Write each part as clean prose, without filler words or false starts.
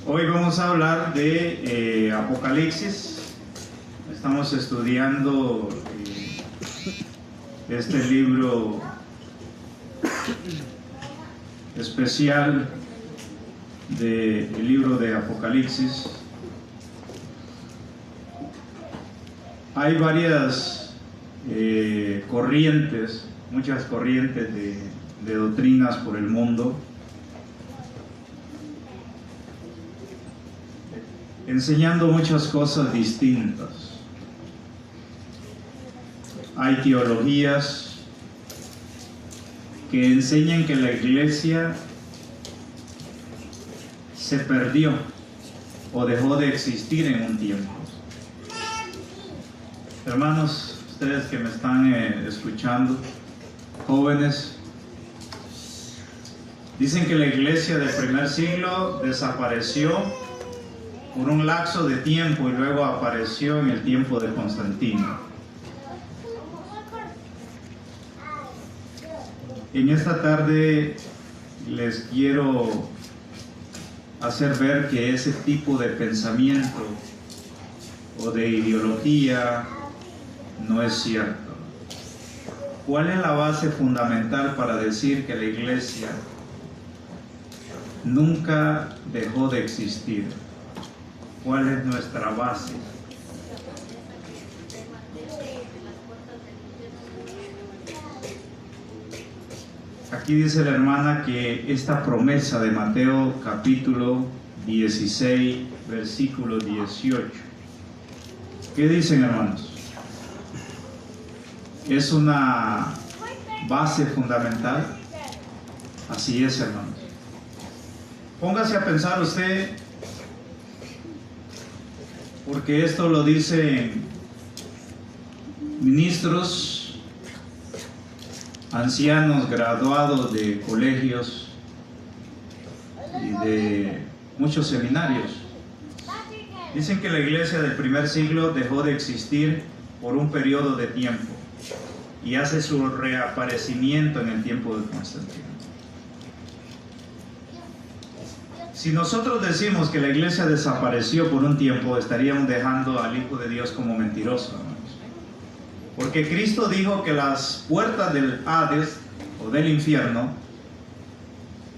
Hoy vamos a hablar de Apocalipsis. Estamos estudiando este libro especial del libro de Apocalipsis. Hay varias corrientes, muchas corrientes de doctrinas por el mundo, enseñando muchas cosas distintas. Hay teologías que enseñan que la iglesia se perdió o dejó de existir en un tiempo. Hermanos, ustedes que me están escuchando, jóvenes, dicen que la iglesia del primer siglo desapareció por un lapso de tiempo y luego apareció en el tiempo de Constantino. En esta tarde les quiero hacer ver que ese tipo de pensamiento o de ideología no es cierto. ¿Cuál es la base fundamental para decir que la iglesia nunca dejó de existir? ¿Cuál es nuestra base? Aquí dice la hermana que esta promesa de Mateo capítulo 16, versículo 18. ¿Qué dicen, hermanos? ¿Es una base fundamental? Así es, hermanos. Póngase a pensar usted, porque esto lo dicen ministros, ancianos graduados de colegios y de muchos seminarios. Dicen que la iglesia del primer siglo dejó de existir por un periodo de tiempo y hace su reaparecimiento en el tiempo de Constantino. Si nosotros decimos que la iglesia desapareció por un tiempo, estaríamos dejando al Hijo de Dios como mentiroso, hermanos. Porque Cristo dijo que las puertas del Hades o del infierno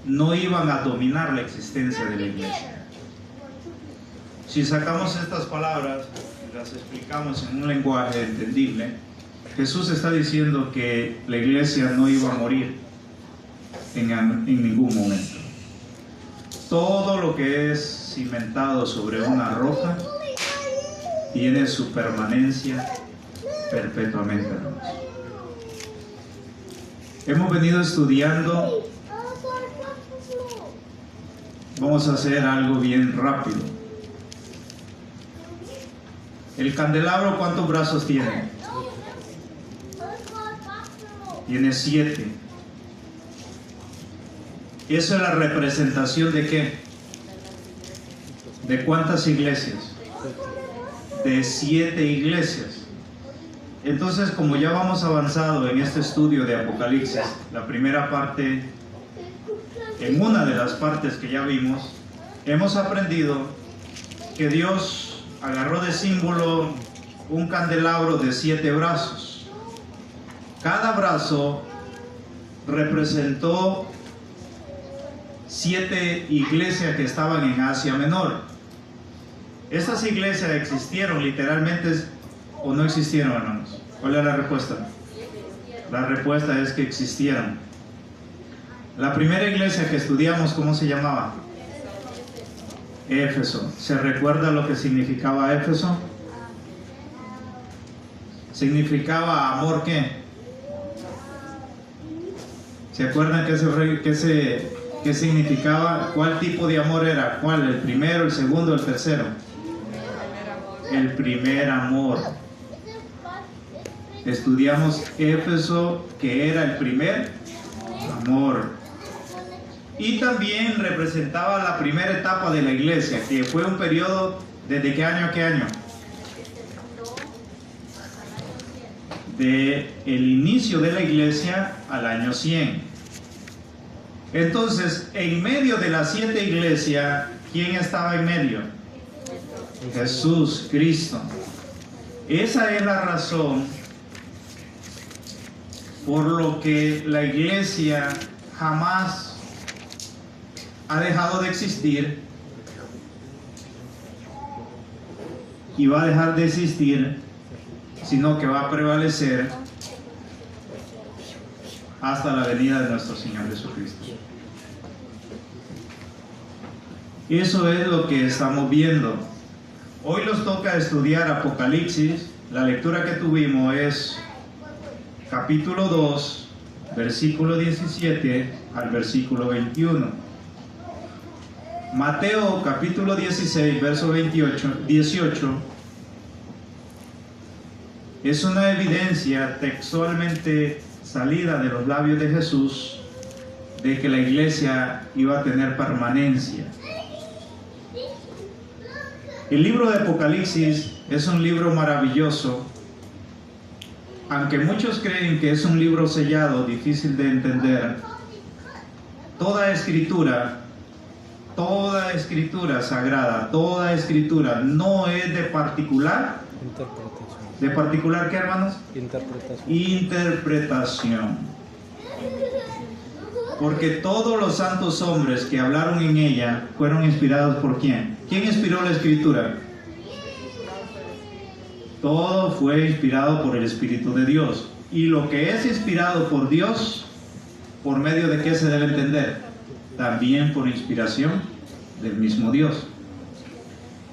no iban a dominar la existencia de la iglesia. Si sacamos estas palabras y las explicamos en un lenguaje entendible, Jesús está diciendo que la iglesia no iba a morir en ningún momento. Todo lo que es cimentado sobre una roca tiene su permanencia perpetuamente, hermanos. Hemos venido estudiando. Vamos a hacer algo bien rápido. El candelabro, ¿cuántos brazos tiene? Tiene 7. ¿Eso es la representación de qué? ¿De cuántas iglesias? De 7 iglesias. Entonces, como ya vamos avanzado en este estudio de Apocalipsis, la primera parte, en una de las partes que ya vimos, hemos aprendido que Dios agarró de símbolo un candelabro de 7 brazos. Cada brazo representó 7 iglesias que estaban en Asia Menor. ¿Estas iglesias existieron literalmente o no existieron, hermanos? ¿Cuál es la respuesta? La respuesta es que existieron. La primera iglesia que estudiamos, ¿cómo se llamaba? Éfeso. ¿Se recuerda lo que significaba Éfeso? Significaba amor, ¿qué? ¿Se acuerdan qué significaba? ¿Cuál tipo de amor era? ¿Cuál? ¿El primero, el segundo, el tercero? El primer amor. Estudiamos Éfeso, que era el primer amor. Y también representaba la primera etapa de la iglesia, que fue un periodo, ¿desde qué año a qué año? De el inicio de la iglesia al año 100. Entonces, en medio de las 7 iglesias ¿Quién estaba en medio? Jesús, Cristo. Esa es la razón por lo que la iglesia jamás ha dejado de existir y va a dejar de existir, sino que va a prevalecer hasta la venida de nuestro Señor Jesucristo. Eso es lo que estamos viendo. Hoy nos toca estudiar Apocalipsis. La lectura que tuvimos es capítulo 2, versículo 17 al versículo 21. Mateo capítulo 16, verso 18, es una evidencia textualmente salida de los labios de Jesús de que la iglesia iba a tener permanencia. El libro de Apocalipsis es un libro maravilloso, aunque muchos creen que es un libro sellado, difícil de entender. Toda escritura sagrada, toda escritura no es de particular. ¿De particular qué, hermanos? Interpretación. Porque todos los santos hombres que hablaron en ella fueron inspirados por ¿quién? ¿Quién inspiró la escritura? Todo fue inspirado por el Espíritu de Dios. Y lo que es inspirado por Dios, ¿por medio de qué se debe entender? También por inspiración del mismo Dios.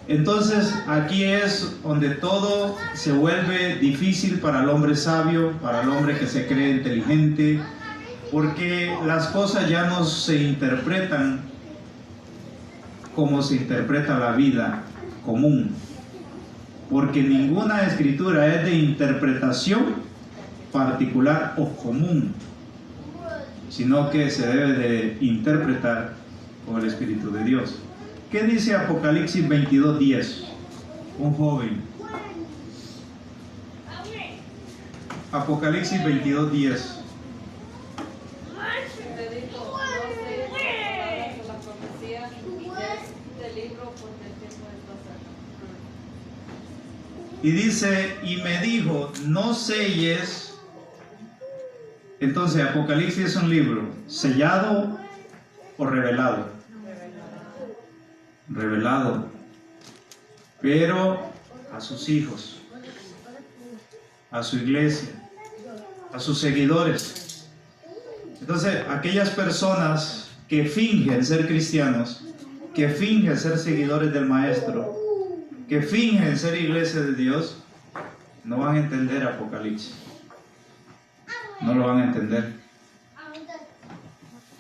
Entonces aquí es donde todo se vuelve difícil para el hombre sabio, para el hombre que se cree inteligente, porque las cosas ya no se interpretan como se interpreta la vida común, porque ninguna escritura es de interpretación particular o común, sino que se debe de interpretar con el Espíritu de Dios. ¿Qué dice Apocalipsis 22:10? Un joven. Apocalipsis 22:10. Y dice, y me dijo, no selles. Entonces, Apocalipsis es un libro sellado o revelado. Revelado, pero a sus hijos, a su iglesia, a sus seguidores. Entonces, aquellas personas que fingen ser cristianos, que fingen ser seguidores del Maestro, que fingen ser iglesia de Dios, no van a entender Apocalipsis. No lo van a entender.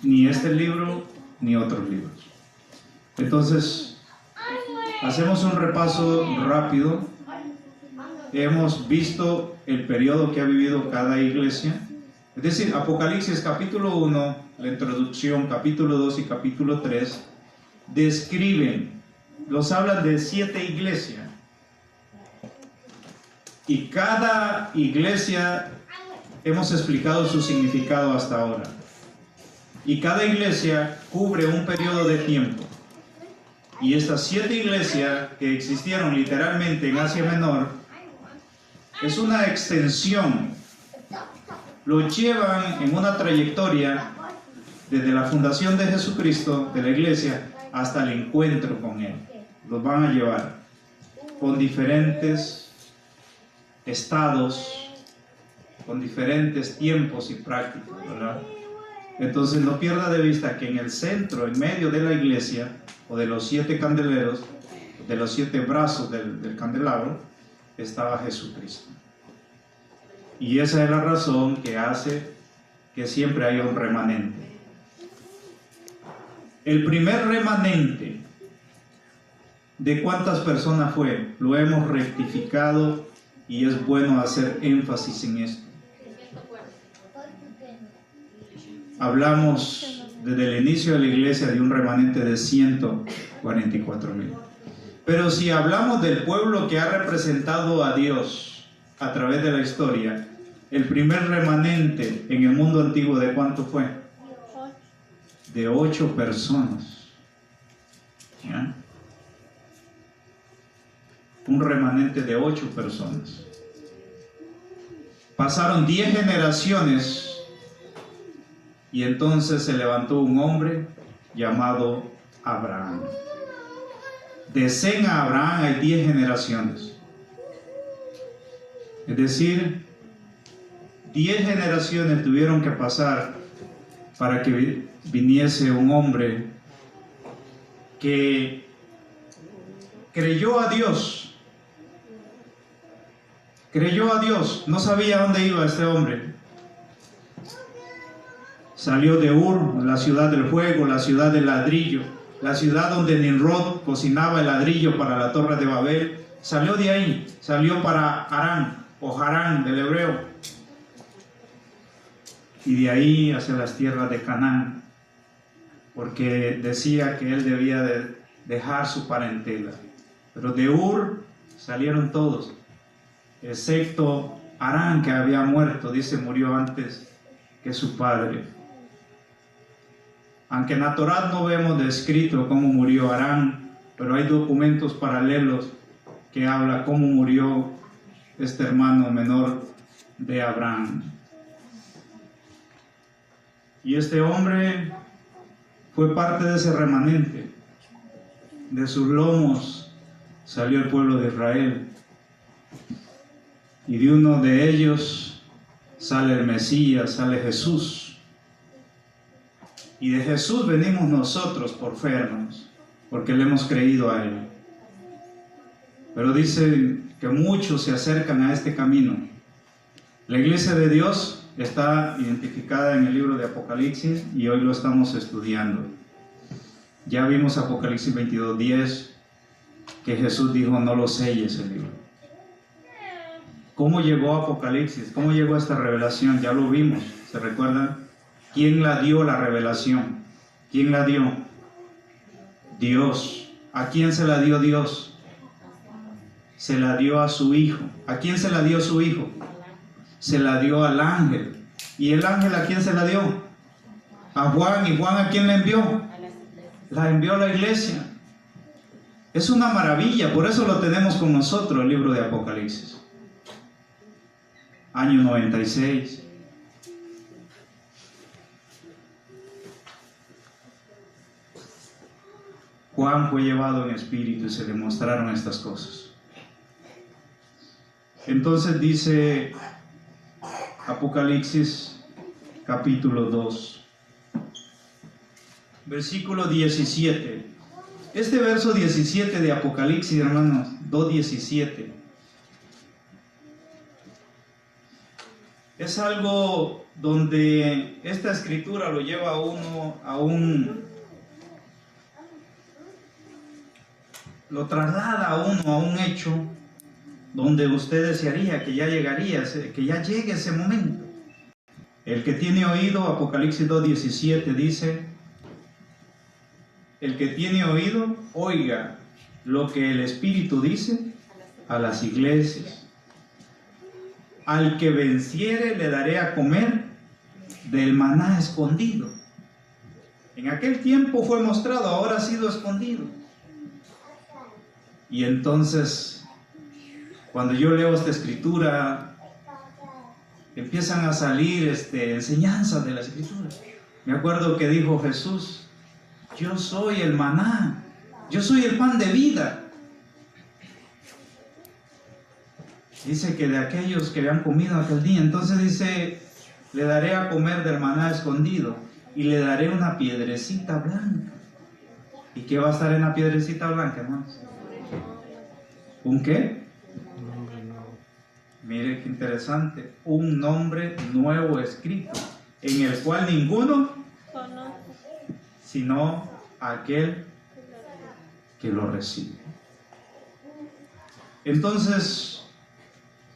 Ni este libro, ni otros libros. Entonces, hacemos un repaso rápido. Hemos visto el periodo que ha vivido cada iglesia. Es decir, Apocalipsis capítulo 1, la introducción, capítulo 2 y capítulo 3, nos hablan de 7 iglesias. Y cada iglesia hemos explicado su significado hasta ahora. Y cada iglesia cubre un periodo de tiempo. Y estas 7 iglesias que existieron literalmente en Asia Menor es una extensión. Lo llevan en una trayectoria desde la fundación de Jesucristo, de la iglesia, hasta el encuentro con Él. Los van a llevar con diferentes estados, con diferentes tiempos y prácticas, ¿verdad? Entonces no pierda de vista que en el centro, en medio de la iglesia, o de los 7 candeleros, de los 7 brazos del candelabro, estaba Jesucristo. Y esa es la razón que hace que siempre haya un remanente. El primer remanente, ¿de cuántas personas fue? Lo hemos rectificado y es bueno hacer énfasis en esto. Hablamos desde el inicio de la iglesia de un remanente de 144,000. Pero si hablamos del pueblo que ha representado a Dios a través de la historia, el primer remanente en el mundo antiguo, ¿de cuánto fue? De 8 personas. ¿Ya? remanente de 8 personas. Pasaron 10 generaciones y entonces se levantó un hombre llamado Abraham. De Sem a Abraham hay 10 generaciones. Es decir, 10 generaciones tuvieron que pasar para que viniese un hombre que creyó a Dios. Creyó a Dios. No sabía dónde iba este hombre. Salió de Ur, la ciudad del fuego, la ciudad del ladrillo, la ciudad donde Nimrod cocinaba el ladrillo para la torre de Babel. Salió de ahí, salió para Harán, o Harán del hebreo, y de ahí hacia las tierras de Canaán, porque decía que él debía de dejar su parentela. Pero de Ur salieron todos, excepto Harán, que había muerto, dice, murió antes que su padre. Aunque en la Torá no vemos descrito cómo murió Harán, pero hay documentos paralelos que habla cómo murió este hermano menor de Abraham. Y este hombre fue parte de ese remanente. De sus lomos salió el pueblo de Israel. Y de uno de ellos sale el Mesías, sale Jesús. Y de Jesús venimos nosotros por fe, hermanos, porque le hemos creído a Él. Pero dice que muchos se acercan a este camino. La iglesia de Dios está identificada en el libro de Apocalipsis y hoy lo estamos estudiando. Ya vimos Apocalipsis 22:10, que Jesús dijo: no lo selles el libro. ¿Cómo llegó Apocalipsis? ¿Cómo llegó esta revelación? Ya lo vimos, ¿se recuerdan? ¿Quién la dio la revelación? ¿Quién la dio? Dios. ¿A quién se la dio Dios? Se la dio a su Hijo. ¿A quién se la dio su Hijo? Se la dio al ángel. ¿Y el ángel a quién se la dio? A Juan. ¿Y Juan a quién la envió? La envió a la iglesia. Es una maravilla, por eso lo tenemos con nosotros, el libro de Apocalipsis. Año 96. Juan fue llevado en espíritu y se le mostraron estas cosas. Entonces dice Apocalipsis capítulo 2, versículo 17. Este verso 17 de Apocalipsis, hermanos, 2:17, es algo donde esta escritura lo lleva a uno lo traslada a uno a un hecho donde usted desearía que ya llegaría, que ya llegue ese momento. El que tiene oído, Apocalipsis 2:17 dice: el que tiene oído, oiga lo que el Espíritu dice a las iglesias. Al que venciere le daré a comer del maná escondido. En aquel tiempo fue mostrado, ahora ha sido escondido. Y entonces, cuando yo leo esta escritura, empiezan a salir enseñanzas de la escritura. Me acuerdo que dijo Jesús: yo soy el maná, yo soy el pan de vida. Dice que de aquellos que habían comido aquel día, entonces dice: le daré a comer del maná escondido y le daré una piedrecita blanca. ¿Y qué va a estar en la piedrecita blanca, hermanos? ¿Un qué? Mire qué interesante. Un nombre nuevo escrito, en el cual ninguno sino aquel que lo recibe. Entonces,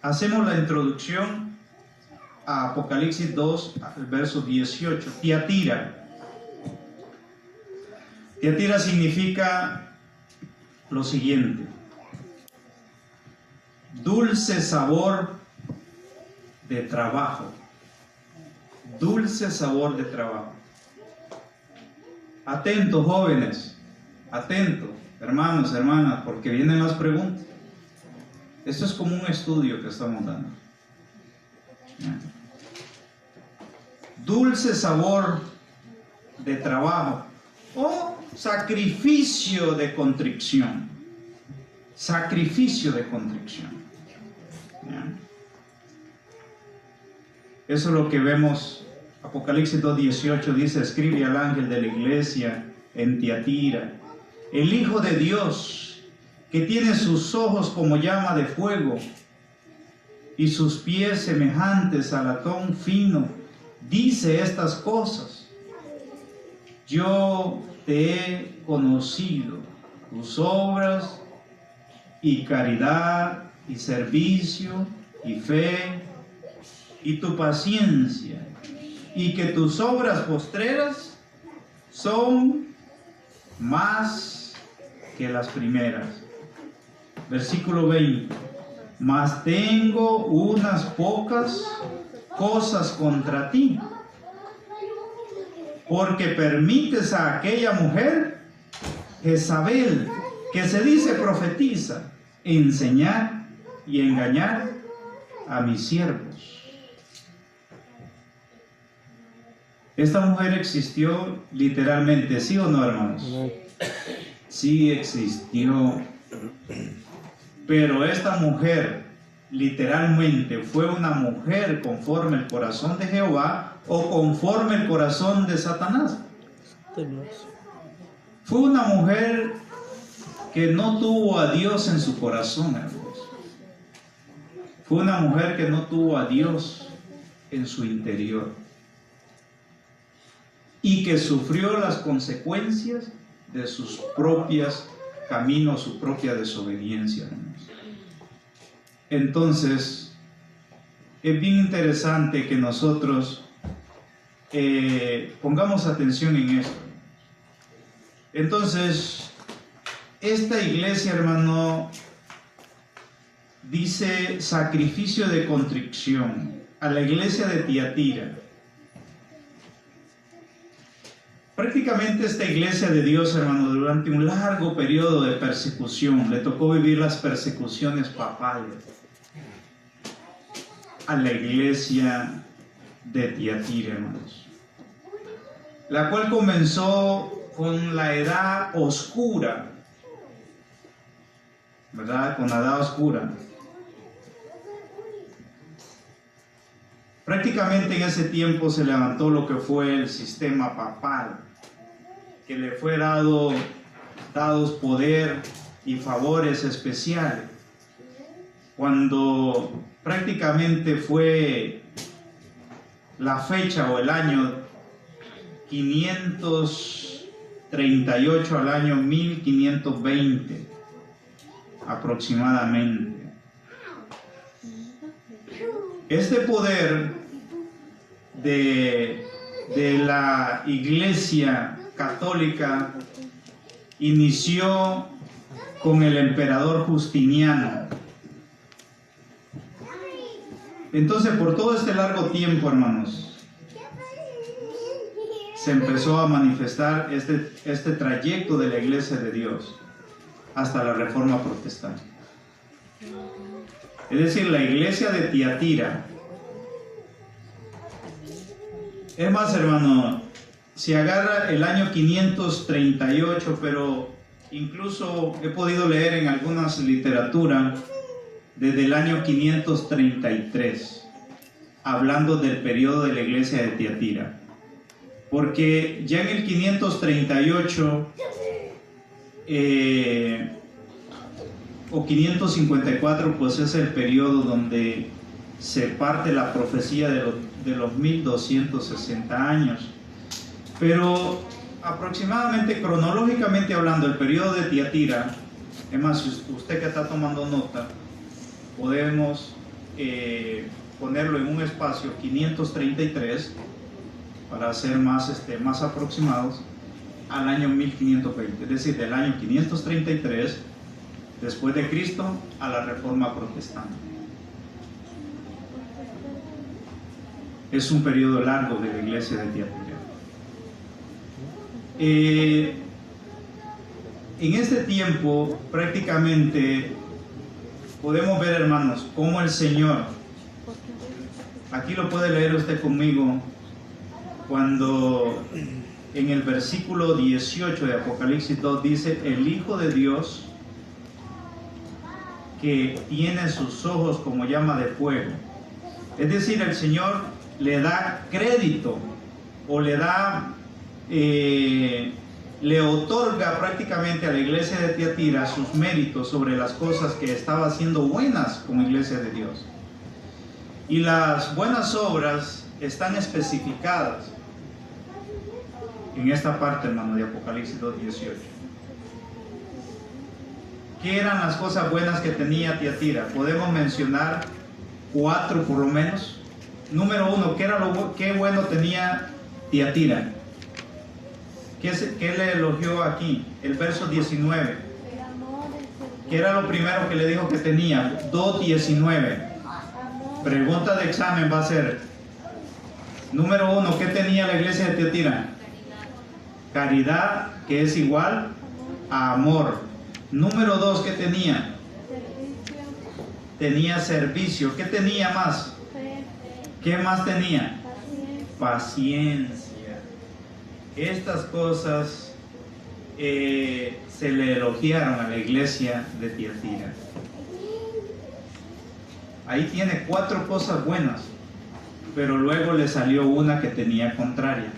hacemos la introducción a Apocalipsis 2, al verso 18. Tiatira. Tiatira significa lo siguiente: dulce sabor de trabajo. Dulce sabor de trabajo. Atentos, jóvenes, atentos, hermanos, hermanas, porque vienen las preguntas. Esto es como un estudio que estamos dando. Dulce sabor de trabajo o sacrificio de contrición. Sacrificio de contrición. Eso es lo que vemos. Apocalipsis 2:18 dice: escribe al ángel de la iglesia en Tiatira, el Hijo de Dios, que tiene sus ojos como llama de fuego y sus pies semejantes a latón fino, dice estas cosas: yo te he conocido, tus obras y caridad y servicio y fe y tu paciencia, y que tus obras postreras son más que las primeras. Versículo 20: mas tengo unas pocas cosas contra ti, porque permites a aquella mujer, Jezabel, que se dice profetiza, enseñar y engañar a mis siervos. Esta mujer existió literalmente, ¿sí o no, hermanos? Sí existió. Pero esta mujer literalmente fue una mujer conforme el corazón de Jehová o conforme el corazón de Satanás. Fue una mujer que no tuvo a Dios en su corazón, hermanos. Fue una mujer que no tuvo a Dios en su interior y que sufrió las consecuencias de sus propios caminos, su propia desobediencia, hermanos. Entonces, es bien interesante que nosotros pongamos atención en esto. Entonces, esta iglesia, hermano, dice sacrificio de contrición a la iglesia de Tiatira. Prácticamente esta iglesia de Dios, hermano, durante un largo periodo de persecución, le tocó vivir las persecuciones papales a la iglesia de Tiatira, hermanos, la cual comenzó con la edad oscura, ¿verdad? Con la edad oscura. Prácticamente en ese tiempo se levantó lo que fue el sistema papal, que le fue dados poder y favores especiales, cuando prácticamente fue la fecha o el año 538 al año 1520 aproximadamente. Este poder de la Iglesia Católica inició con el emperador Justiniano. Entonces, por todo este largo tiempo, hermanos, se empezó a manifestar este trayecto de la Iglesia de Dios hasta la Reforma Protestante. Es decir, la iglesia de Tiatira. Es más, hermano, se agarra el año 538, pero incluso he podido leer en algunas literaturas desde el año 533, hablando del periodo de la iglesia de Tiatira. Porque ya en el 538 o 554, pues es el periodo donde se parte la profecía de los 1260 años. Pero aproximadamente, cronológicamente hablando, el periodo de Tiatira, es más, usted que está tomando nota, podemos ponerlo en un espacio 533 para ser más aproximados al año 1520, es decir, del año 533 después de Cristo a la Reforma Protestante. Es un periodo largo de la iglesia de Tiatira. En este tiempo prácticamente podemos ver, hermanos, cómo el Señor, aquí lo puede leer usted conmigo, cuando en el versículo 18 de Apocalipsis 2 dice, el Hijo de Dios, que tiene sus ojos como llama de fuego. Es decir, el Señor le da crédito o le da, le otorga prácticamente a la iglesia de Tiatira sus méritos sobre las cosas que estaba haciendo buenas como iglesia de Dios. Y las buenas obras están especificadas en esta parte, hermano, de Apocalipsis 2:18. ¿Qué eran las cosas buenas que tenía Tiatira? Podemos mencionar 4 por lo menos. Número 1, ¿qué bueno tenía Tiatira? ¿Qué le elogió aquí? El verso 19. ¿Qué era lo primero que le dijo que tenía? 2:19. Pregunta de examen va a ser: número 1, ¿qué tenía la iglesia de Tiatira? Caridad, que es igual a amor. Número 2, ¿qué tenía? Tenía servicio. ¿Qué tenía más? ¿Qué más tenía? Paciencia. Estas cosas se le elogiaron a la iglesia de Tiatira. Ahí tiene 4 cosas buenas, pero luego le salió una que tenía contraria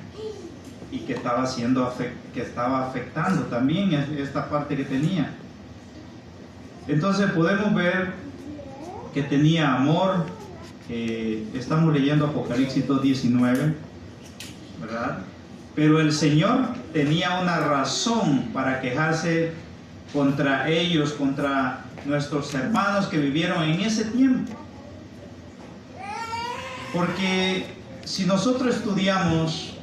y que estaba afectando también esta parte que tenía. Entonces podemos ver que tenía amor. Estamos leyendo Apocalipsis 2:19, ¿verdad? Pero el Señor tenía una razón para quejarse contra ellos, contra nuestros hermanos que vivieron en ese tiempo. Porque si nosotros estudiamos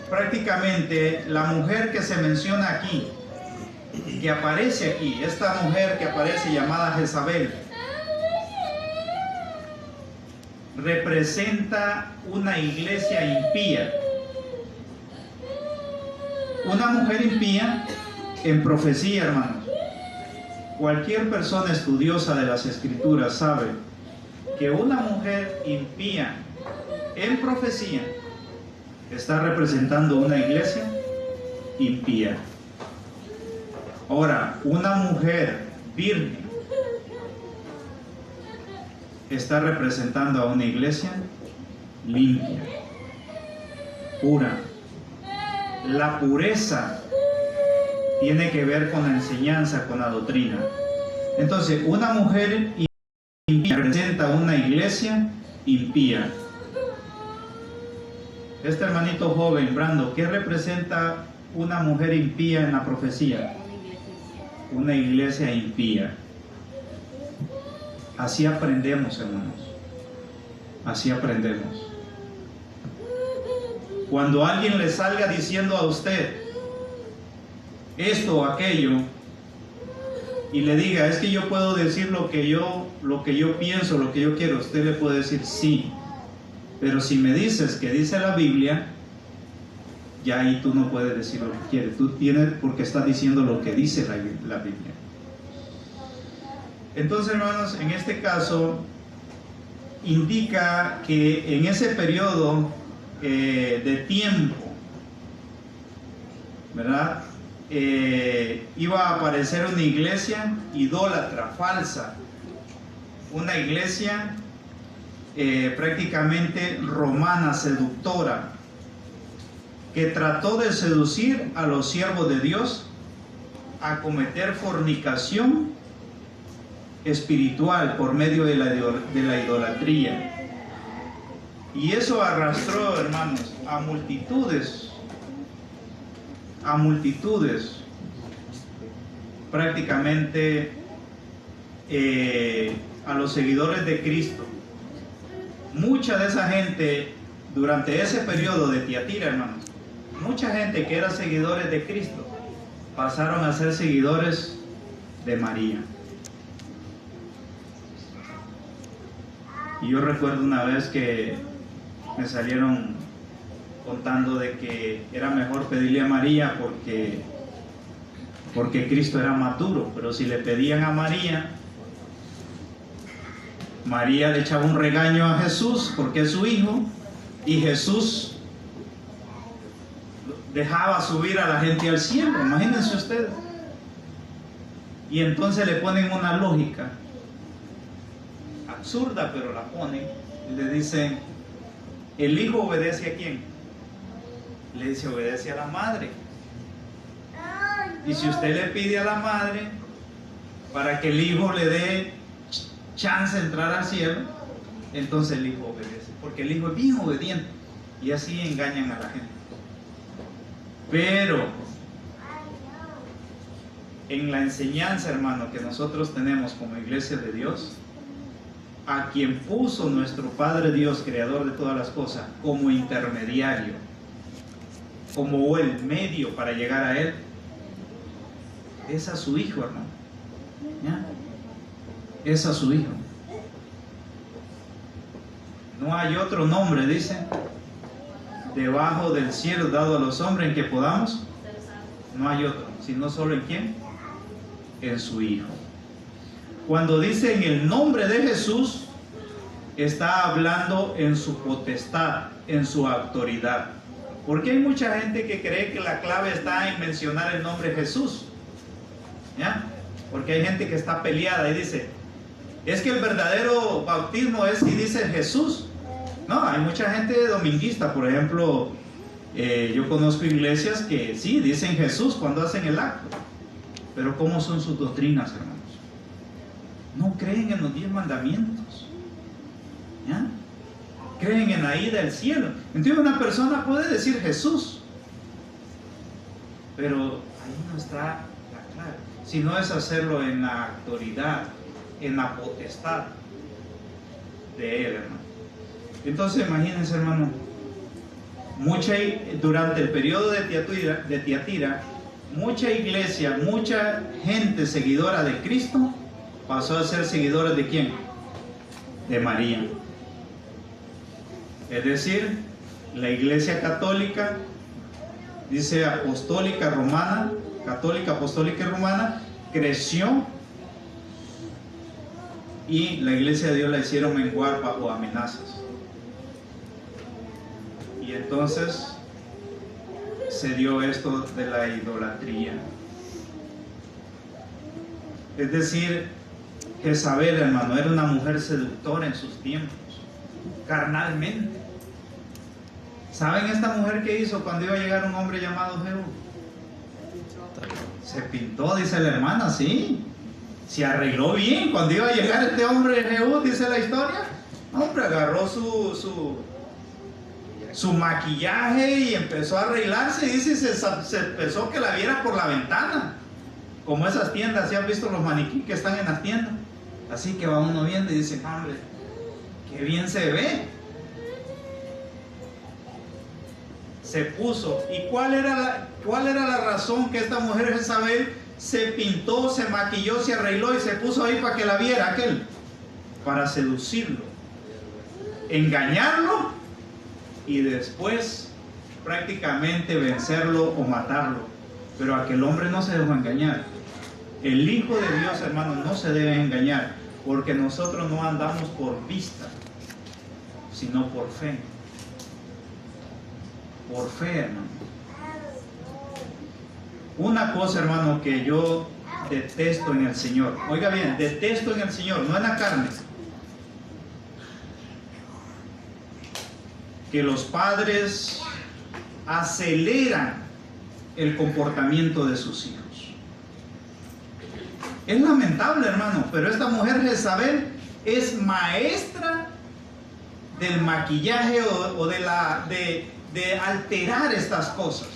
prácticamente la mujer que se menciona aquí, que aparece aquí, esta mujer que aparece llamada Jezabel, representa una iglesia impía. Una mujer impía en profecía, hermanos. Cualquier persona estudiosa de las Escrituras sabe que una mujer impía en profecía está representando una iglesia impía. Ahora, una mujer virgen está representando a una iglesia limpia, pura. La pureza tiene que ver con la enseñanza, con la doctrina. Entonces, una mujer impía representa a una iglesia impía. Este hermanito joven, Brando, ¿qué representa una mujer impía en la profecía? Una iglesia impía. Así aprendemos, hermanos. Así aprendemos. Cuando alguien le salga diciendo a usted esto o aquello y le diga, es que yo puedo decir lo que yo pienso, lo que yo quiero, usted le puede decir sí. Pero si me dices que dice la Biblia, ya ahí tú no puedes decir lo que quieres. Tú tienes, porque estás diciendo lo que dice la Biblia. Entonces, hermanos, en este caso indica que en ese periodo de tiempo, ¿verdad? Iba a aparecer una iglesia idólatra, falsa, una iglesia prácticamente romana, seductora, que trató de seducir a los siervos de Dios a cometer fornicación espiritual por medio de la idolatría. Y eso arrastró, hermanos, a multitudes, prácticamente a los seguidores de Cristo. Mucha de esa gente, durante ese periodo de Tiatira, hermanos, mucha gente que era seguidores de Cristo, pasaron a ser seguidores de María. Y yo recuerdo una vez que me salieron contando de que era mejor pedirle a María porque porque Cristo era maduro. Pero si le pedían a María, María le echaba un regaño a Jesús porque es su hijo, y Jesús dejaba subir a la gente al cielo. Imagínense ustedes. Y entonces le ponen una lógica absurda, pero la ponen y le dicen: ¿el hijo obedece a quién? Le dice: obedece a la madre. Y si usted le pide a la madre para que el hijo le dé chance de entrar al cielo, entonces el hijo obedece, porque el hijo es bien obediente. Y así engañan a la gente. Pero en la enseñanza, hermano, que nosotros tenemos como iglesia de Dios, a quien puso nuestro Padre Dios, creador de todas las cosas, como intermediario, como el medio para llegar a Él, es a su hijo, hermano. ¿Ya? Es a su hijo. No hay otro nombre, dice, debajo del cielo dado a los hombres en que podamos. No hay otro, sino solo en quién. En su hijo. Cuando dice en el nombre de Jesús, está hablando en su potestad, en su autoridad. Porque hay mucha gente que cree que la clave está en mencionar el nombre Jesús. ¿Ya? Porque hay gente que está peleada y dice: es que el verdadero bautismo es si dice Jesús. No, hay mucha gente dominguista, por ejemplo, yo conozco iglesias que sí dicen Jesús cuando hacen el acto. Pero ¿cómo son sus doctrinas, hermanos? No creen en los 10 mandamientos. ¿Ya? Creen en la ida al cielo. Entonces una persona puede decir Jesús, pero ahí no está la clave. Si no es hacerlo en la autoridad, en la potestad de Él, hermano. Entonces imagínense, hermano, durante el periodo de Tiatira, mucha iglesia, mucha gente seguidora de Cristo pasó a ser seguidora de ¿quién? De María. Es decir, la iglesia católica, dice apostólica romana, católica, apostólica y romana, creció, y la iglesia de Dios la hicieron menguar bajo amenazas. Y entonces se dio esto de la idolatría. Es decir, Jezabel, hermano, era una mujer seductora en sus tiempos, carnalmente. ¿Saben esta mujer qué hizo cuando iba a llegar un hombre llamado Jehú? Se pintó, dice la hermana, sí. Se arregló bien cuando iba a llegar este hombre Jehú, dice la historia. Hombre, agarró su maquillaje y empezó a arreglarse, y dice, se empezó que la viera por la ventana, como esas tiendas. ¿Sí han visto los maniquíes que están en las tiendas? Así que va uno viendo y dice: hombre, qué bien se ve. Se puso. ¿Y cuál era la razón que esta mujer Jezabel se pintó, se maquilló, se arregló y se puso ahí para que la viera aquel? Para seducirlo, engañarlo y después prácticamente vencerlo o matarlo. Pero aquel hombre no se dejó engañar. El Hijo de Dios, hermano, no se debe engañar, porque nosotros no andamos por vista, sino por fe. Por fe, hermano. Una cosa, hermano, que yo detesto en el Señor, oiga bien, detesto en el Señor, no en la carne, que los padres aceleran el comportamiento de sus hijos. Es lamentable, hermano, pero esta mujer Jezabel es maestra del maquillaje o de alterar estas cosas.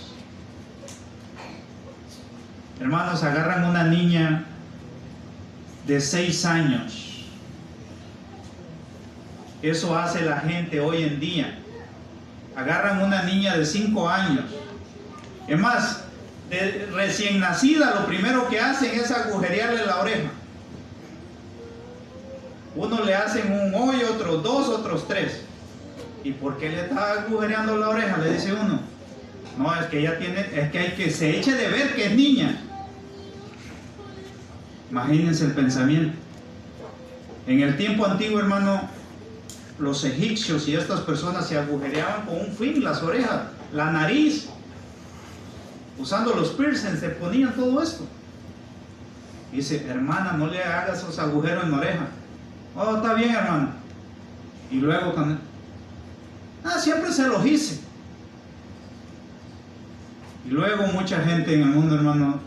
Hermanos, agarran una niña de 6 años. Eso hace la gente hoy en día. Agarran una niña de 5 años. Es más, de recién nacida, lo primero que hacen es agujerearle la oreja. Uno le hacen un hoyo, otros 2, otros 3. ¿Y por qué le está agujereando la oreja? Le dice uno. No, es que ella tiene, es que hay que se eche de ver que es niña. Imagínense el pensamiento. En el tiempo antiguo, hermano, los egipcios y estas personas se agujereaban con un fin las orejas, la nariz, usando los piercings, se ponían todo esto. Dice, hermana, no le hagas esos agujeros en la oreja. Oh, está bien, hermano. Y luego, siempre se los hice. Y luego mucha gente en el mundo, hermano,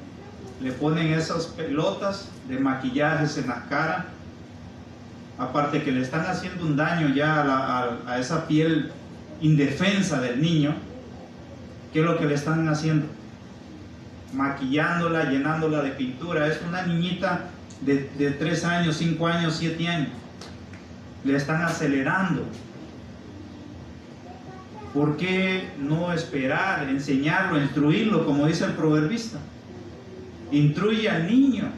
le ponen esas pelotas de maquillajes en la cara. Aparte que le están haciendo un daño ya a esa piel indefensa del niño. ¿Qué es lo que le están haciendo? Maquillándola, llenándola de pintura. Es una niñita de 3 años, 5 años, 7 años. Le están acelerando. ¿Por qué no esperar, enseñarlo, instruirlo, como dice el proverbista? Instruye al niño.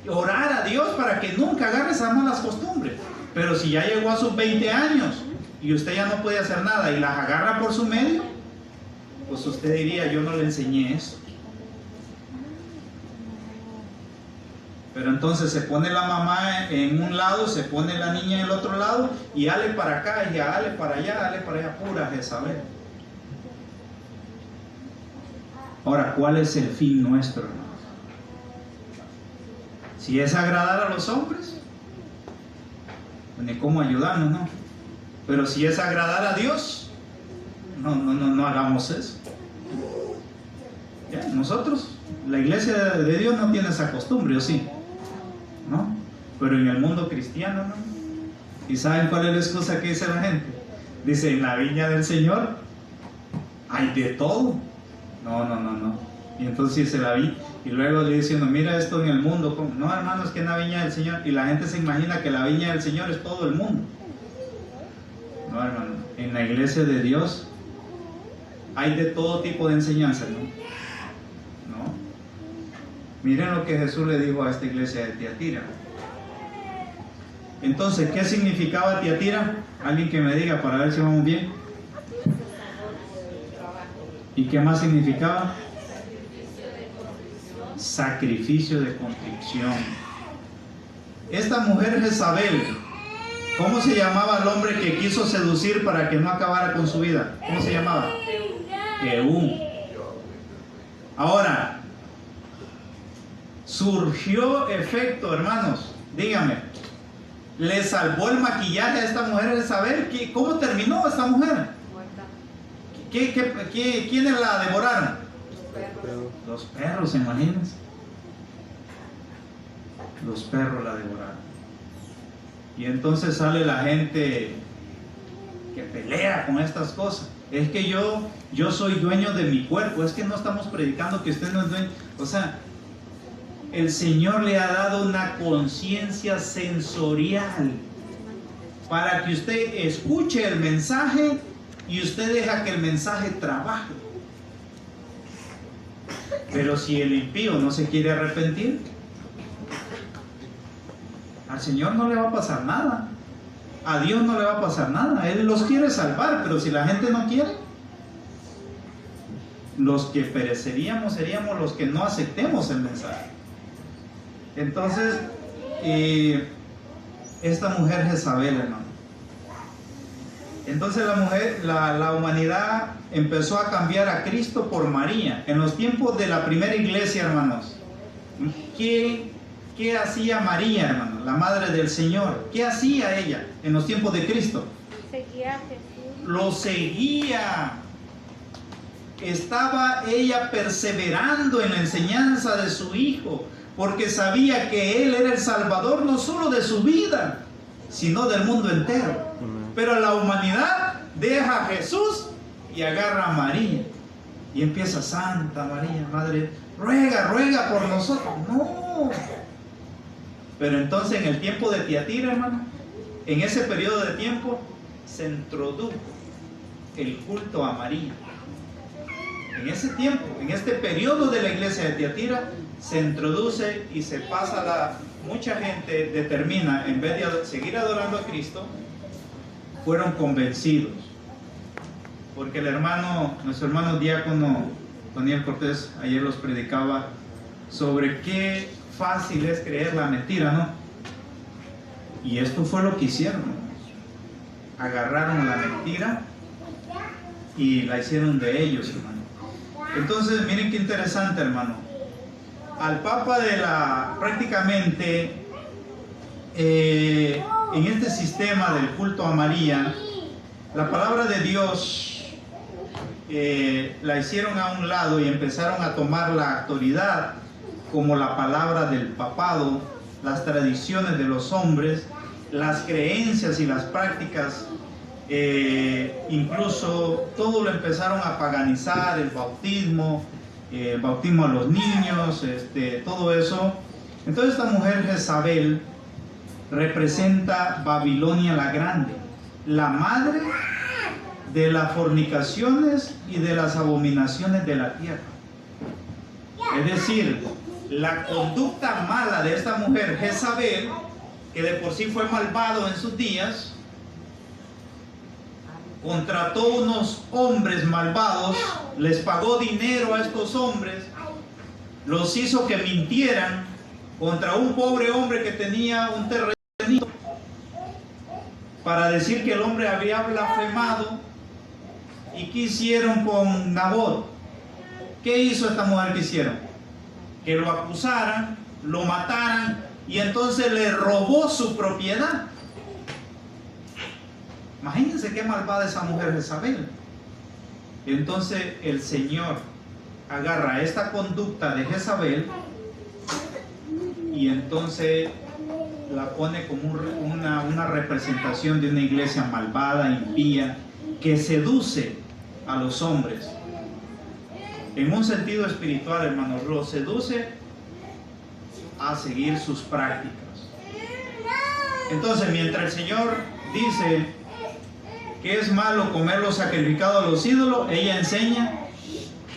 Orar a Dios para que nunca agarre esas malas costumbres. Pero si ya llegó a sus 20 años y usted ya no puede hacer nada y las agarra por su medio, pues usted diría, yo no le enseñé eso. Pero entonces se pone la mamá en un lado, se pone la niña en el otro lado, y ale para acá, y ale para allá, pura Jezabel. Ahora, ¿cuál es el fin nuestro, hermanos? Si es agradar a los hombres, pues ni cómo ayudarnos, ¿no? Pero si es agradar a Dios, no hagamos eso. Ya, nosotros, la iglesia de Dios no tiene esa costumbre, ¿o sí? ¿No? Pero en el mundo cristiano, ¿no? ¿Y saben cuál es la excusa que dice la gente? Dice, en la viña del Señor hay de todo. No. Y entonces dice la viña, y luego le dice uno, mira esto en el mundo. ¿Cómo? No, hermanos, que en la viña del Señor. Y la gente se imagina que la viña del Señor es todo el mundo. No, hermano, en la iglesia de Dios hay de todo tipo de enseñanza, ¿no? Miren lo que Jesús le dijo a esta iglesia de Tiatira. Entonces, ¿qué significaba Tiatira? Alguien que me diga para ver si vamos bien. ¿Y qué más significaba? Sacrificio de contrición. Esta mujer Jezabel, ¿cómo se llamaba el hombre que quiso seducir para que no acabara con su vida? ¿Cómo se llamaba? Jehú. Ahora, surgió efecto, hermanos. Díganme, ¿le salvó el maquillaje a esta mujer Jezabel? ¿Cómo terminó esta mujer? ¿Quiénes la devoraron? Los perros, imagínense. Los perros la devoraron. Y entonces sale la gente que pelea con estas cosas. Es que yo soy dueño de mi cuerpo. Es que no estamos predicando que usted no es dueño. O sea, el Señor le ha dado una conciencia sensorial para que usted escuche el mensaje y usted deja que el mensaje trabaje. Pero si el impío no se quiere arrepentir, al Señor no le va a pasar nada. A Dios no le va a pasar nada. Él los quiere salvar, pero si la gente no quiere, los que pereceríamos seríamos los que no aceptemos el mensaje. Entonces, esta mujer Jezabel, hermano. Entonces la humanidad empezó a cambiar a Cristo por María. En los tiempos de la primera iglesia, hermanos, ¿qué hacía María, hermano? La madre del Señor. ¿Qué hacía ella en los tiempos de Cristo? Seguía a Jesús. Lo seguía. Estaba ella perseverando en la enseñanza de su Hijo, porque sabía que Él era el Salvador no solo de su vida, sino del mundo entero. Pero la humanidad deja a Jesús y agarra a María. Y empieza, Santa María, Madre, ruega por nosotros. No. Pero entonces en el tiempo de Tiatira, hermano, en ese periodo de tiempo, se introdujo el culto a María. En ese tiempo, en este periodo de la iglesia de Tiatira, se introduce y se pasa mucha gente determina, en vez de seguir adorando a Cristo, fueron convencidos. Porque nuestro hermano diácono Daniel Cortés ayer los predicaba sobre qué fácil es creer la mentira, ¿no? Y esto fue lo que hicieron. Agarraron la mentira y la hicieron de ellos, hermano. Entonces, miren qué interesante, hermano. Al Papa prácticamente en este sistema del culto a María, la palabra de Dios la hicieron a un lado y empezaron a tomar la autoridad como la palabra del papado, las tradiciones de los hombres, las creencias y las prácticas, incluso todo lo empezaron a paganizar, el bautismo a los niños, todo eso. Entonces esta mujer Jezabel representa Babilonia la Grande, la madre de las fornicaciones y de las abominaciones de la tierra. Es decir, la conducta mala de esta mujer Jezabel, que de por sí fue malvado en sus días, contrató unos hombres malvados, les pagó dinero a estos hombres, los hizo que mintieran contra un pobre hombre que tenía un terrenito para decir que el hombre había blasfemado. ¿Y qué hicieron con Nabot? ¿Qué hizo esta mujer que hicieron? Que lo acusaran, lo mataran y entonces le robó su propiedad. Imagínense qué malvada esa mujer Jezabel. Entonces el Señor agarra esta conducta de Jezabel y entonces la pone como una representación de una iglesia malvada, impía, que seduce a los hombres. En un sentido espiritual, hermanos, los seduce a seguir sus prácticas. Entonces, mientras el Señor dice que es malo comer lo sacrificado a los ídolos, ella enseña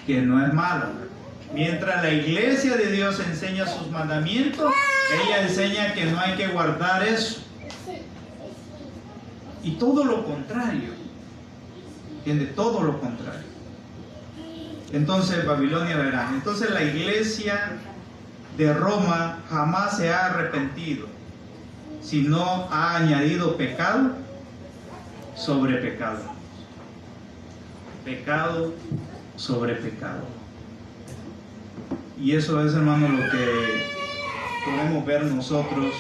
que no es malo. Mientras la iglesia de Dios enseña sus mandamientos, ella enseña que no hay que guardar eso. Y todo lo contrario. ¿Entiende? Todo lo contrario. Entonces, Babilonia la Grande. Entonces, la iglesia de Roma jamás se ha arrepentido, sino ha añadido pecado sobre pecado. Pecado sobre pecado. Y eso es, hermano, lo que podemos ver nosotros.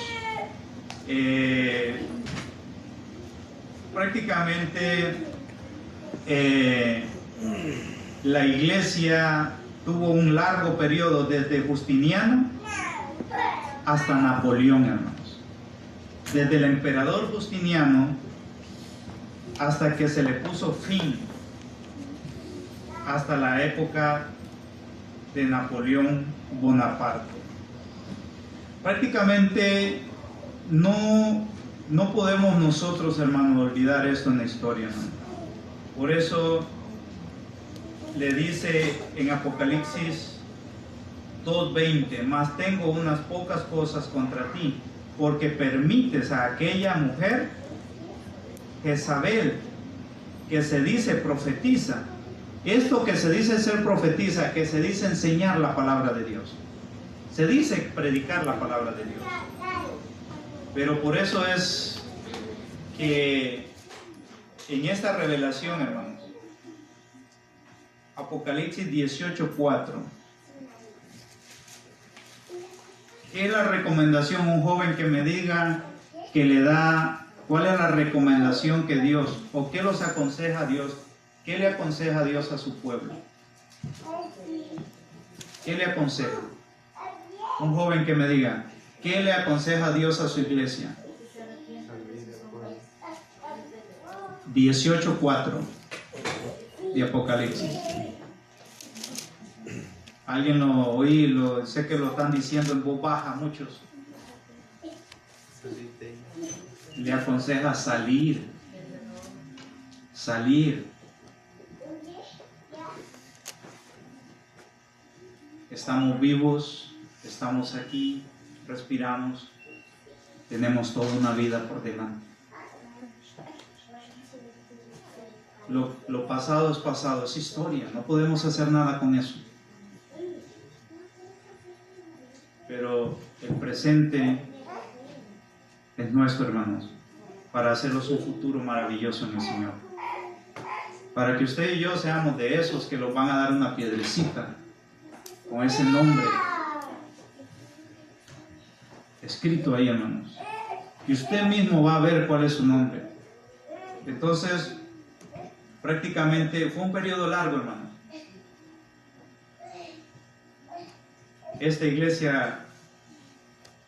Prácticamente la iglesia tuvo un largo periodo desde Justiniano hasta Napoleón, hermanos. Desde el emperador Justiniano hasta que se le puso fin, hasta la época de Napoleón Bonaparte. Prácticamente no podemos nosotros, hermanos, olvidar esto en la historia, ¿no? Por eso le dice en Apocalipsis 2:20: mas tengo unas pocas cosas contra ti, porque permites a aquella mujer Jezabel, que se dice profetiza. Esto que se dice ser profetiza, que se dice enseñar la palabra de Dios, se dice predicar la palabra de Dios. Pero por eso es que en esta revelación, hermanos, Apocalipsis 18:4, ¿qué es la recomendación? Un joven que me diga que le da, ¿cuál es la recomendación que Dios, o qué los aconseja Dios? ¿Qué le aconseja Dios a su pueblo? ¿Qué le aconseja? Un joven que me diga, ¿qué le aconseja Dios a su iglesia? 18:4 de Apocalipsis. Alguien lo oí, sé que lo están diciendo en voz baja muchos. Le aconseja salir. Estamos vivos, estamos aquí, respiramos, tenemos toda una vida por delante. Lo pasado es pasado, es historia, no podemos hacer nada con eso. Pero presente es nuestro, hermanos, para hacerlos un futuro maravilloso en el Señor. Para que usted y yo seamos de esos que los van a dar una piedrecita con ese nombre escrito ahí, hermanos. Y usted mismo va a ver cuál es su nombre. Entonces, prácticamente fue un periodo largo, hermanos. Esta iglesia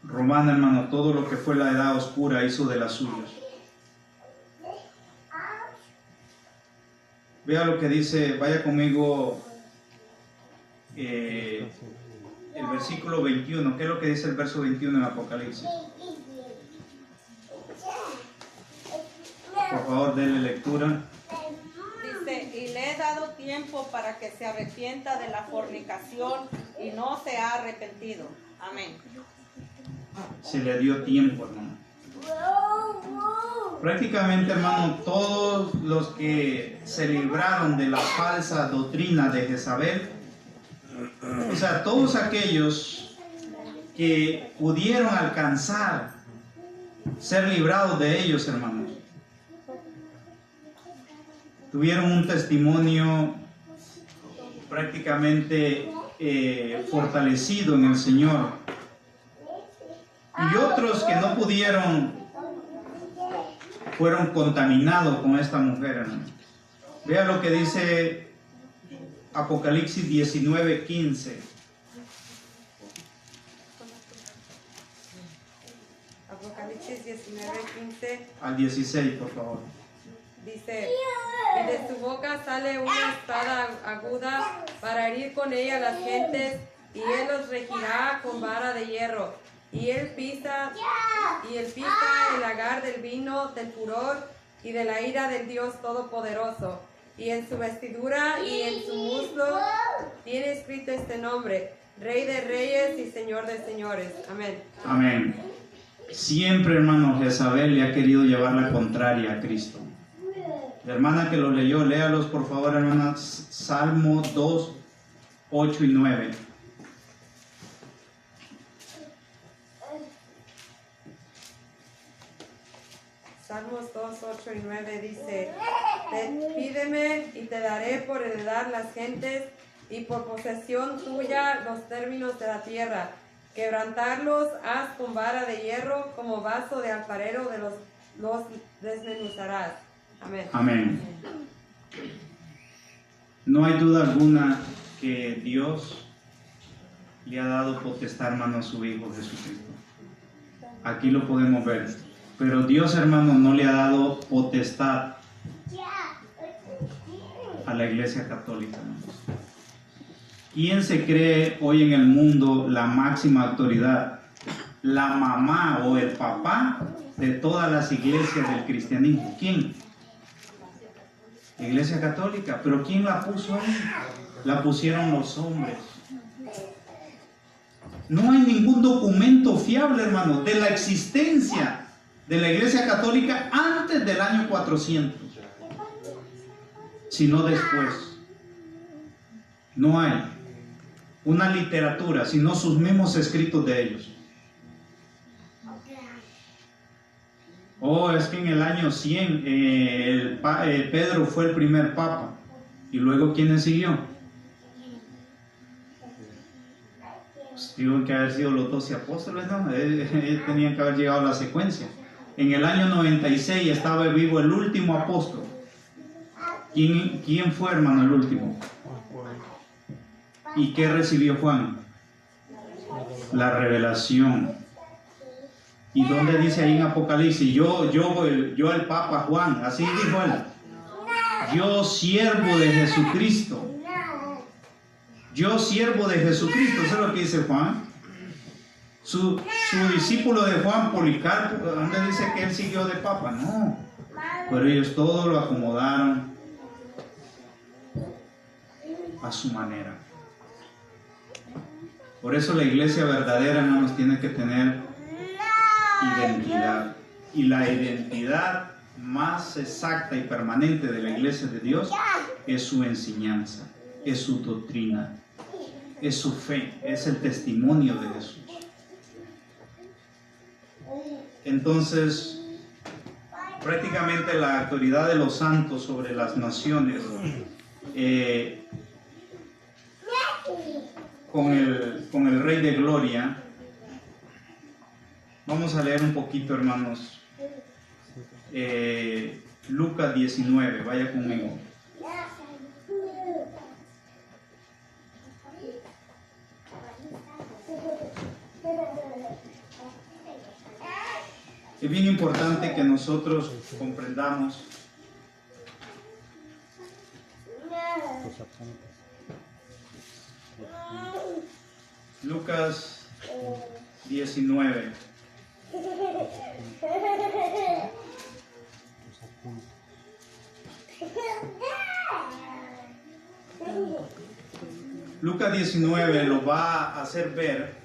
romana, hermano, todo lo que fue la edad oscura hizo de las suyas. Vea lo que dice, vaya conmigo, el versículo 21. ¿Qué es lo que dice el verso 21 en Apocalipsis? Por favor, denle lectura. Dice, y le he dado tiempo para que se arrepienta de la fornicación y no se ha arrepentido. Amén. Se le dio tiempo, hermano. Prácticamente, hermano, todos los que se libraron de la falsa doctrina de Jezabel, o sea, todos aquellos que pudieron alcanzar ser librados de ellos, hermanos, tuvieron un testimonio prácticamente fortalecido en el Señor. Y otros que no pudieron fueron contaminados con esta mujer, hermano. Vea lo que dice Apocalipsis 19:15. Apocalipsis 19:15 al 16, por favor. dice, y de su boca sale una espada aguda para herir con ella a las gentes, y él los regirá con vara de hierro. Y él pisa el lagar del vino del furor y de la ira del Dios Todopoderoso. Y en su vestidura y en su muslo tiene escrito este nombre: Rey de Reyes y Señor de Señores. Amén. Amén. Siempre, hermano, Jezabel le ha querido llevar la contraria a Cristo. La hermana que lo leyó, léalos por favor, hermana. Salmo 2, 8 y 9. Salmos 2, 8 y 9 dice, pídeme y te daré por heredar las gentes y por posesión tuya los términos de la tierra. Quebrantarlos haz con vara de hierro, como vaso de alfarero los desmenuzarás. Amén. Amén. No hay duda alguna que Dios le ha dado potestad, hermano, a su Hijo Jesucristo. Aquí lo podemos ver. Pero Dios, hermano, no le ha dado potestad a la Iglesia Católica, hermanos. ¿Quién se cree hoy en el mundo la máxima autoridad? La mamá o el papá de todas las iglesias del cristianismo. ¿Quién? La Iglesia Católica. ¿Pero quién la puso ahí? La pusieron los hombres. No hay ningún documento fiable, hermano, de la existencia de la Iglesia Católica antes del año 400, sino después. No hay una literatura, sino sus mismos escritos de ellos. Oh, es que en el año 100 Pedro fue el primer papa. ¿Y luego quién siguió? Pues, tienen que haber sido los 12 apóstoles, ¿no? Tenían que haber llegado a la secuencia. En el año 96 estaba vivo el último apóstol. ¿Quién fue, hermano, el último? ¿Y qué recibió Juan? La revelación. ¿Y dónde dice ahí en Apocalipsis? Yo el Papa Juan, así dijo él. Yo siervo de Jesucristo. Yo siervo de Jesucristo. Eso es lo que dice Juan. Su discípulo de Juan, Policarpo, ¿dónde dice que él siguió de Papa? No. Pero ellos todos lo acomodaron a su manera. Por eso la iglesia verdadera, hermanos, tiene que tener identidad. Y la identidad más exacta y permanente de la iglesia de Dios es su enseñanza, es su doctrina, es su fe, es el testimonio de Jesús. entonces prácticamente la autoridad de los santos sobre las naciones con el Rey de Gloria. Vamos a leer un poquito, hermanos. Lucas 19, vaya conmigo. Es bien importante que nosotros comprendamos Lucas 19. Lucas 19 lo va a hacer ver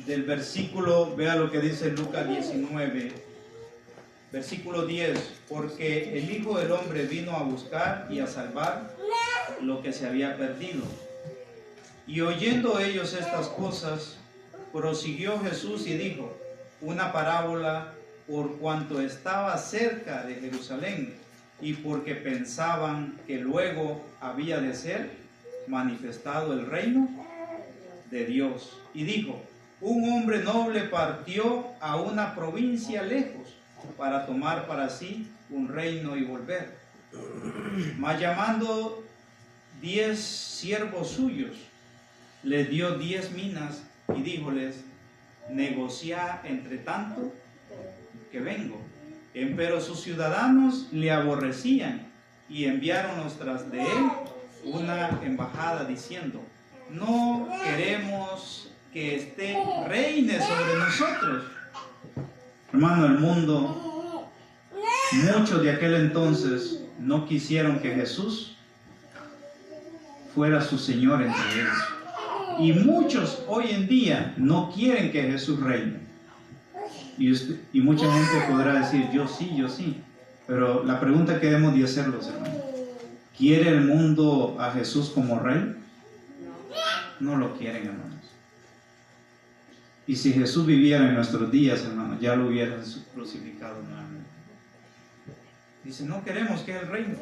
del versículo, vea lo que dice Lucas 19, versículo 10, porque el Hijo del Hombre vino a buscar y a salvar lo que se había perdido. Y oyendo ellos estas cosas, prosiguió Jesús y dijo una parábola por cuanto estaba cerca de Jerusalén y porque pensaban que luego había de ser manifestado el reino de Dios. Y dijo, un hombre noble partió a una provincia lejos para tomar para sí un reino y volver. Mas llamando 10 siervos suyos, les dio 10 minas y díjoles, negociad entre tanto que vengo. Empero sus ciudadanos le aborrecían y enviaron tras de él una embajada diciendo, no queremos que reine sobre nosotros. Hermano, el mundo, muchos de aquel entonces no quisieron que Jesús fuera su Señor entre ellos. Y muchos hoy en día no quieren que Jesús reine. Y mucha gente podrá decir, yo sí. Pero la pregunta que debemos de hacerlos, hermano, ¿quiere el mundo a Jesús como rey? No lo quieren, hermanos. Y si Jesús viviera en nuestros días, hermanos, ya lo hubieran crucificado nuevamente. Dice, no queremos que Él reine.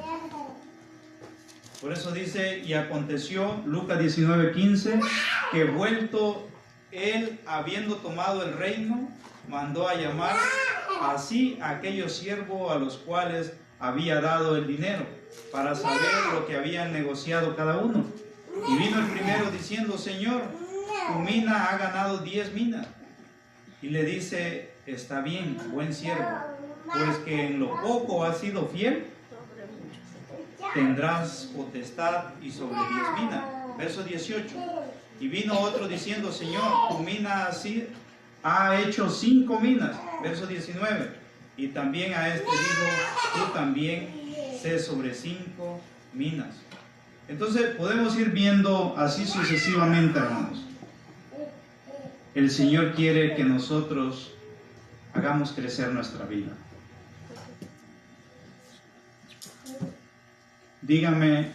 Por eso dice, y aconteció, Lucas 19:15, que vuelto Él, habiendo tomado el reino, mandó a llamar así a aquellos siervos a los cuales había dado el dinero, para saber lo que habían negociado cada uno. Y vino el primero diciendo, Señor, tu mina ha ganado 10 minas. Y le dice, está bien, buen siervo, pues que en lo poco has sido fiel, tendrás potestad y sobre 10 minas. Verso 18. Y vino otro diciendo, Señor, tu mina ha hecho 5 minas. Verso 19. Y también a este dijo, tú también sé sobre 5 minas. Entonces podemos ir viendo así sucesivamente, hermanos. El Señor quiere que nosotros hagamos crecer nuestra vida. Dígame,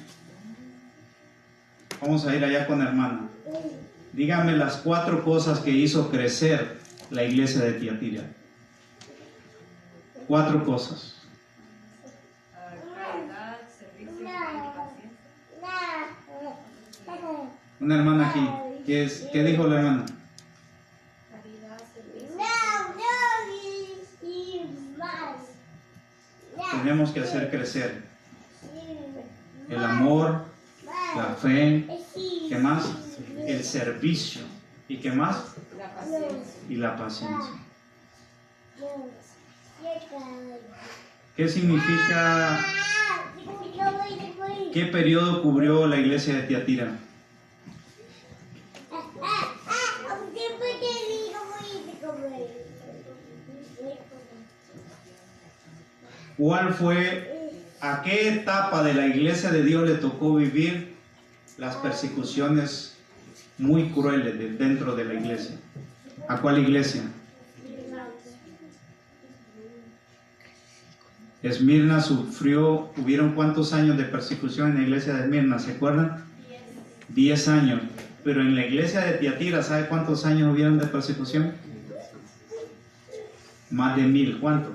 vamos a ir allá con la hermana. Dígame las 4 cosas que hizo crecer la iglesia de Tiatira. 4 cosas. Caridad, servicio y paciencia. Una hermana aquí. ¿Qué dijo la hermana? Caridad, servicio. Tenemos que hacer crecer el amor, la fe, ¿qué más? El servicio. ¿Y qué más? La paciencia. Y la paciencia. ¿Qué significa? ¿Qué periodo cubrió la iglesia de Tiatira? ¿Cuál fue, a qué etapa de la iglesia de Dios le tocó vivir las persecuciones muy crueles dentro de la iglesia? ¿A cuál iglesia? Esmirna sufrió, ¿hubieron cuántos años de persecución en la iglesia de Esmirna? ¿Se acuerdan? 10 años. Pero en la iglesia de Tiatira, ¿sabe cuántos años hubieron de persecución? Más de 1000, ¿cuánto?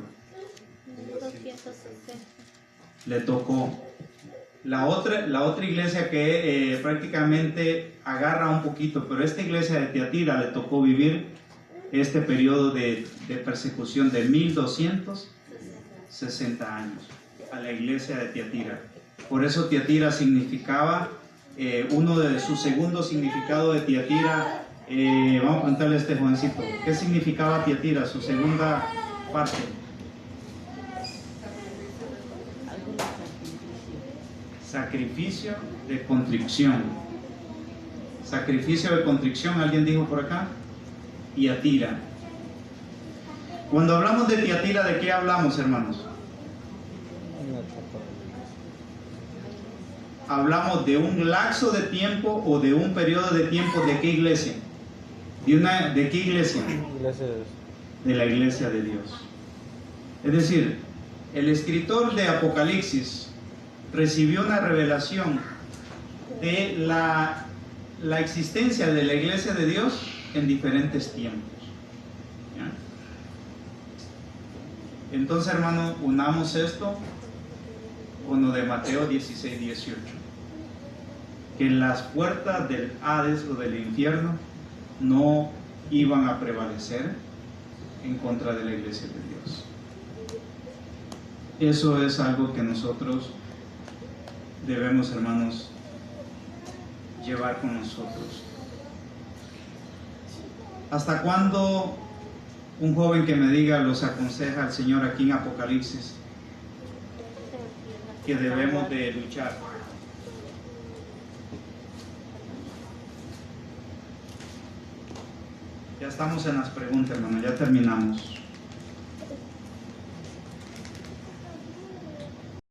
1260. Le tocó. La otra iglesia que prácticamente agarra un poquito, pero esta iglesia de Tiatira le tocó vivir este periodo de persecución de 1260 años a la iglesia de Tiatira. Por eso Tiatira significaba, uno de sus segundos significados de Tiatira, vamos a preguntarle a este jovencito, ¿qué significaba Tiatira, su segunda parte? Sacrificio de contrición. Sacrificio de contrición, ¿alguien dijo por acá? Tiatira. Cuando hablamos de Tiatira, ¿de qué hablamos, hermanos? Hablamos de un lapso de tiempo o de un periodo de tiempo. ¿De qué iglesia? ¿De qué iglesia? De la iglesia de Dios. Es decir, el escritor de Apocalipsis recibió una revelación de la existencia de la iglesia de Dios en diferentes tiempos. ¿Ya? Entonces, hermano, unamos esto con lo de Mateo 16, 18. Que las puertas del Hades o del infierno no iban a prevalecer en contra de la iglesia de Dios. Eso es algo que nosotros debemos, hermanos, llevar con nosotros. ¿Hasta cuándo un joven que me diga los aconseja al Señor aquí en Apocalipsis que debemos de luchar? Ya estamos en las preguntas, hermano, ya terminamos.